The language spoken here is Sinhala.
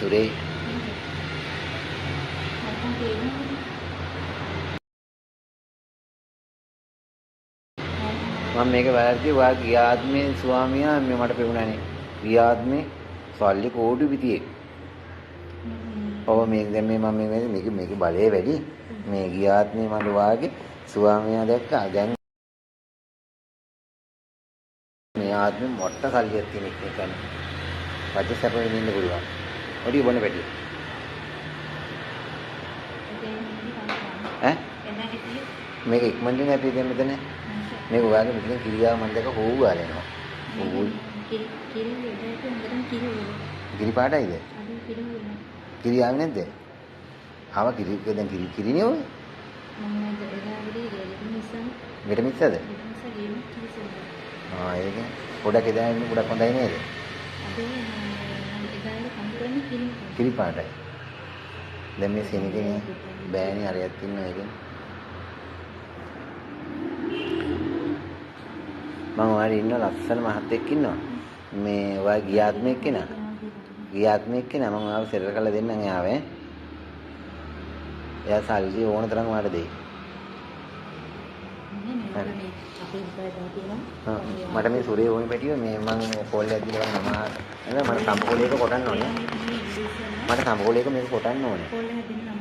සුරේ මම මේක වැරදි වා ගියාත්මේ ස්වාමියා මට පෙවුණානේ ගියාත්මේ සල්ලි කෝටි පිටියේ ඔව් මේක දැන් මේ මම මේක බලය වැඩි මේ ගියාත්මේ මට වාගේ ස්වාමියා දැක්කා දැන් මේ ආත්මේ මොට්ට සල්ලියක් තියෙන එක කියන්නේ රජ සැප වෙන්න පුළුවන් ඔඩි බොන්න පැටිය ඈ මේක ඉක්මනට නේ අපි දෙන්න මෙතන මේක ඔයාගේ මෙතන කිරියාව මන් දැක හොව් ගාලා යනවා හොව් කිරි පාටයිද කිරි ආවේ නැද්ද ආව කිරි දැන් කිරිනේ ඔය මෙට මිස්සද ඒක පොඩක් එදා ඉන්න පොඩක් හොඳයි නේද කිරි පාටයි දැන් මේ සෙනගේ බෑනේ අරයක් ඉන්නවා ඒකෙන් මම වාරි ඉන්න ලස්සන මහත්තයෙක් ඉන්නවා මේ ඔයා ගියාත්මෙක් කෙනා මම ආව සෙරර කරලා දෙන්නම් එයාවේ එයා සල්ලි ඕන තරම් වාට දෙයි මට මේ සුරේ ඕනේ පැටිය මේ මම කෝල්ලයක් දීලා මම මට සම්පූර්ණයක කොටන්න ඕනේ මට සම්පූර්ණයක මේක කොටන්න ඕනේ